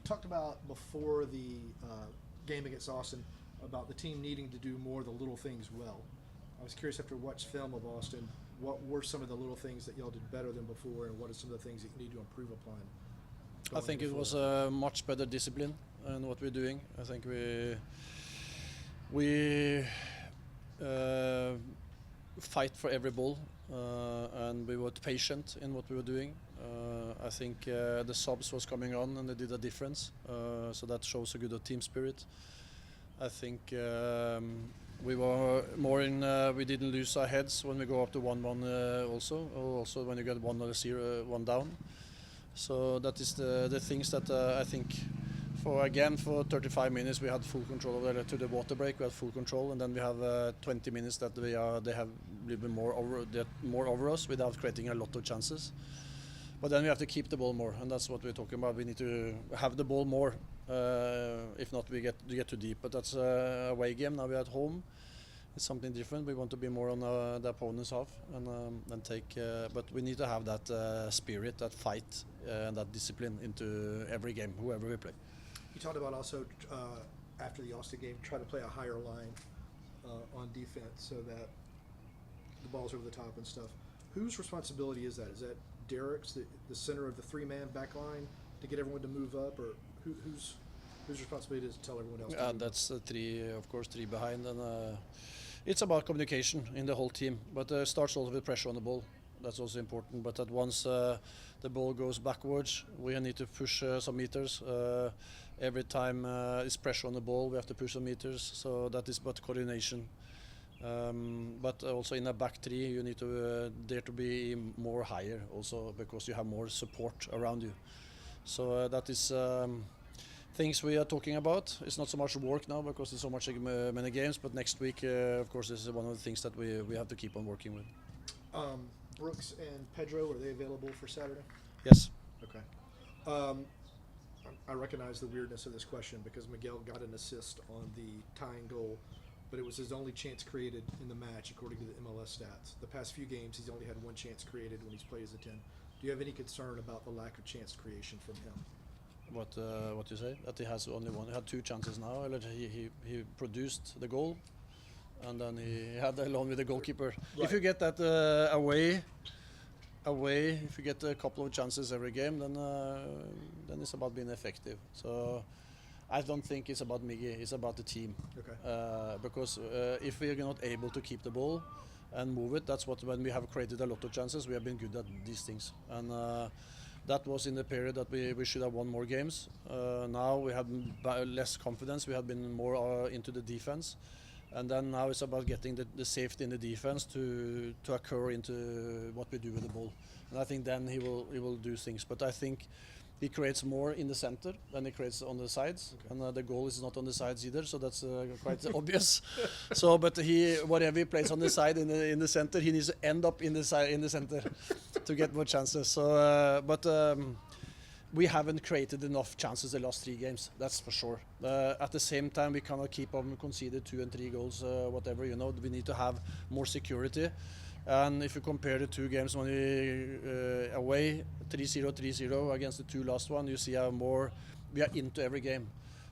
talked about before the game against Austin about the team needing to do more of the little things well. I was curious after watching film of Austin, what were some of the little things that y'all did better than before, and what are some of the things that you need to improve upon? I think it was a much better discipline in what we're doing. I think we fight for every ball, and we were patient in what we were doing. I think the subs was coming on and they did a difference, so that shows a good team spirit. I think we were more in. We didn't lose our heads when we go up to 1-1. Also when you get 1-0, 1 down. So that is the things that I think. For 35 minutes we had full control to the water break. We had full control, and then we have 20 minutes that they have a little bit more over us without creating a lot of chances. But then we have to keep the ball more, and that's what we're talking about. We need to have the ball more. If not, we get too deep. But that's a away game. Now we're at home. It's something different. We want to be more on the opponent's half and take. But we need to have that spirit, that fight, and that discipline into every game, whoever we play. You talked about also after the Austin game, try to play a higher line on defense so that the ball's over the top and stuff. Whose responsibility is that? Is that Derek's, the center of the three-man back line, to get everyone to move up, or whose responsibility is to tell everyone else? That's three behind, and it's about communication in the whole team. But it starts also with pressure on the ball. That's also important. But that once the ball goes backwards, we need to push some meters. Every time it's pressure on the ball, we have to push some meters. So that is about coordination. But also in a back three, you need to dare to be more higher also, because you have more support around you. So that is things we are talking about. It's not so much work now because there's so much many games. But next week, of course, this is one of the things that we have to keep on working with. Brooks and Pedro, are they available for Saturday? Yes. Okay. I recognize the weirdness of this question because Miguel got an assist on the tying goal, but it was his only chance created in the match according to the MLS stats. The past few games, he's only had one chance created when he's played as a 10. Do you have any concern about the lack of chance creation from him? What you say? That he has only one. He had two chances now. He produced the goal, and then he had alone with the goalkeeper. Right. If you get that away, if you get a couple of chances every game, then it's about being effective. So I don't think it's about Miggy, it's about the team. Okay. Because if we are not able to keep the ball and move it, that's when we have created a lot of chances, we have been good at these things. And that was in the period that we should have won more games. Now we have less confidence, we have been more into the defense. And then now it's about getting the safety in the defense to occur into what we do with the ball. And I think then he will do things. But I think he creates more in the center than he creates on the sides. Okay. And the goal is not on the sides either, so that's quite obvious. So, but whatever he plays on the side in the center, he needs to end up in the center to get more chances. So, we haven't created enough chances the last 3 games, that's for sure. At the same time, we cannot keep on conceded 2 and 3 goals, whatever, we need to have more security. And if you compare the 2 games when we away 3-0, 3-0 against the 2 last one, you see how more we are into every game.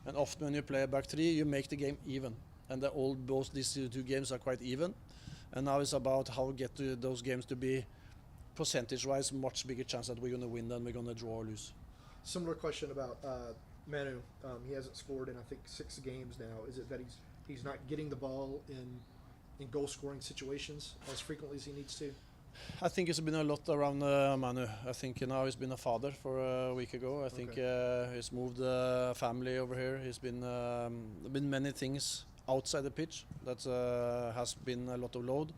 And often when you play a back 3, you make the game even. And both these 2 games are quite even. And now it's about how to get to those games to be percentage-wise much bigger chance that we're going to win than we're going to draw or lose. Similar question about Manu. He hasn't scored in I think 6 games now. Is it that he's not getting the ball in goal scoring situations as frequently as he needs to? I think it's been a lot around Manu. I think now he's been a father for a week ago. I think he's moved family over here. He's been many things outside the pitch that has been a lot of load.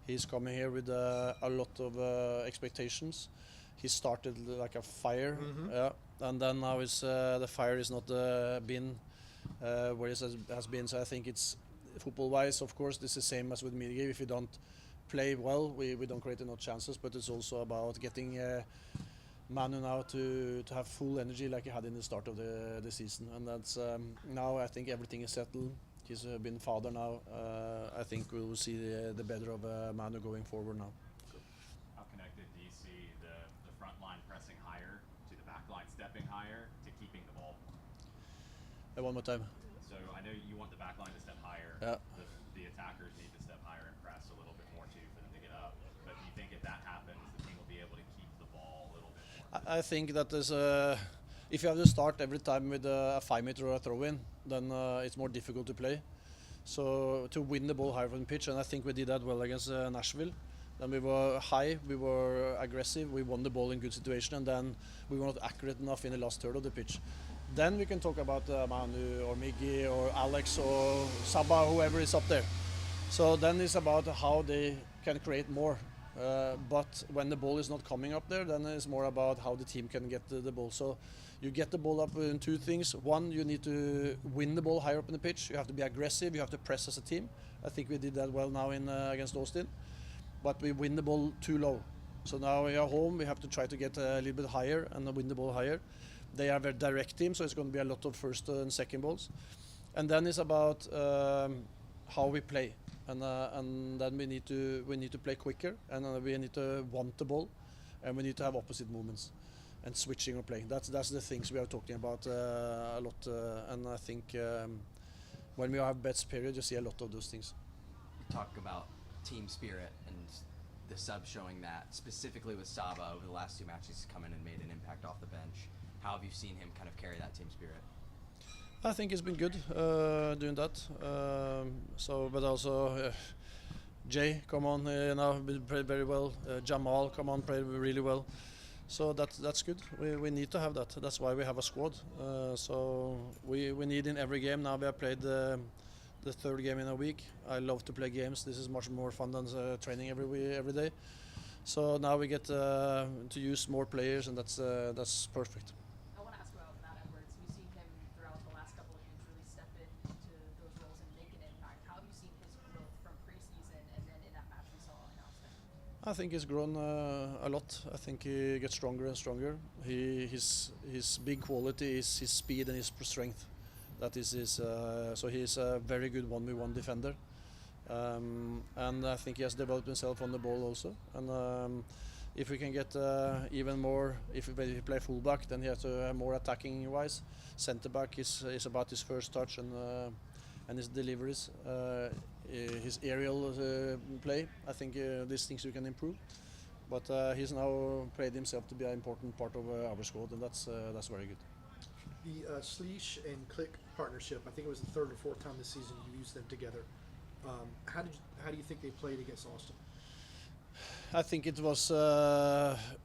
He's coming here with a lot of expectations. He started like a fire, and then now the fire is not been where it has been. So I think it's football-wise, of course, this is the same as with Midgate. If you don't play well, we don't create enough chances. But it's also about getting Manu now to have full energy like he had in the start of the season. And that's now I think everything is settled. He's been father now. I think we will see the better of Manu going forward now. How connected do you see the front line pressing higher to the back line stepping higher to keeping the ball? One more time. So I know you want the back line to step higher. Yeah. The attackers need to step higher and press a little bit more too for them to get up. But do you think if that happens, the team will be able to keep the ball a little bit more? I think that is if you have to start every time with a 5 meter or a throw in, then it's more difficult to play. So to win the ball higher from the pitch, and I think we did that well against Nashville. Then we were high, we were aggressive, we won the ball in good situation, and then we were not accurate enough in the last third of the pitch. Then we can talk about Manu or Miggy or Alex or Saba, whoever is up there. So then it's about how they can create more. But when the ball is not coming up there, then it's more about how the team can get the ball. So you get the ball up in two things. One, you need to win the ball higher up in the pitch. You have to be aggressive. You have to press as a team. I think we did that well now in against Austin. But we win the ball too low. So now we are home. We have to try to get a little bit higher and win the ball higher. They are a very direct team, so it's going to be a lot of first and second balls. And then it's about how we play. And then we need to play quicker, and we need to want the ball, and we need to have opposite movements and switching or playing. That's the things we are talking about a lot, and I think when we have best period, you see a lot of those things. You talk about team spirit and the sub showing that, specifically with Saba over the last 2 matches, he's come in and made an impact off the bench. How have you seen him kind of carry that team spirit? I think it's been good doing that. But also Jay, come on, now played very well. Jamal, come on, played really well. So that's good. We need to have that. That's why we have a squad. So we need in every game. Now we have played the third game in a week. I love to play games. This is much more fun than training every day. So now we get to use more players, and that's perfect. I want to ask about Matt Edwards. We've seen him throughout the last couple of games really step into those roles and make an impact. How have you seen his growth from preseason and then in that match we saw in Austin? I think he's grown a lot. I think he gets stronger and stronger. His big quality is his speed and his strength. That is his. So he's a very good 1v1 defender. And I think he has developed himself on the ball also. And if we can get even more, if we play fullback, then he has to have more attacking wise. Centre back is about his first touch and his deliveries, his aerial play. I think these things we can improve. But he's now played himself to be an important part of our squad, and that's very good. The Sleesh and Click partnership, I think it was the third or fourth time this season you used them together. How do you think they played against Austin? I think it was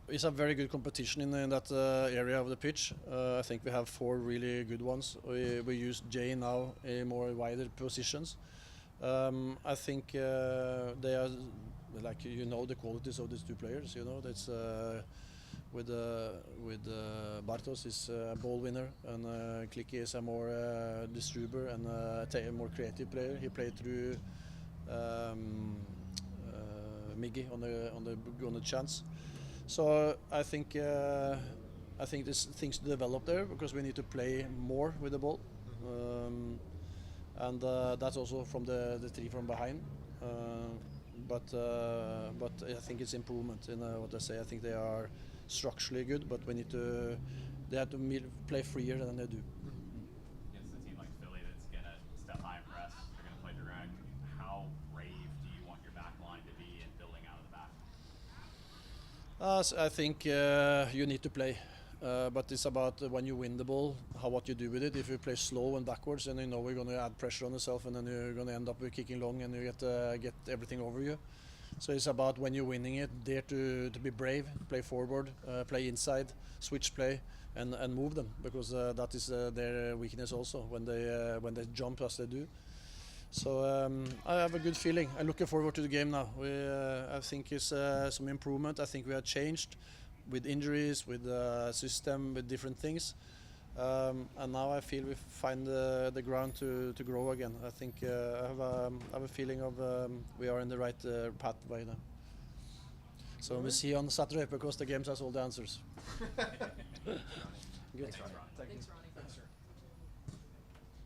it's a very good competition in that area of the pitch. I think we have 4 really good ones. We use Jay now in more wider positions. I think they are like the qualities of these 2 players. That's with Bartos is a ball winner, and Clicky is a more distributor and a more creative player. He played through Miggy on the chance. So I think there's things to develop there because we need to play more with the ball, and that's also from the 3 from behind. But I think it's improvement in what I say. I think they are structurally good, but they have to play freer than they do. Against a team like Philly that's going to step high and press, they're going to play direct. How brave do you want your back line to be in building out of the back? So I think you need to play, but it's about when you win the ball, what you do with it. If you play slow and backwards, then we're going to add pressure on yourself, and then you're going to end up with kicking long, and you get everything over you. So it's about when you're winning it, dare to be brave, play forward, play inside, switch play, and move them, because that is their weakness also when they jump as they do. So I have a good feeling. I'm looking forward to the game now. I think it's some improvement. I think we have changed with injuries, with system, with different things. And now I feel we find the ground to grow again. I think I have a feeling of we are in the right pathway now. So we'll see you on Saturday, because the games has all the answers. Good. Thanks, Ronny. Thanks, Ron.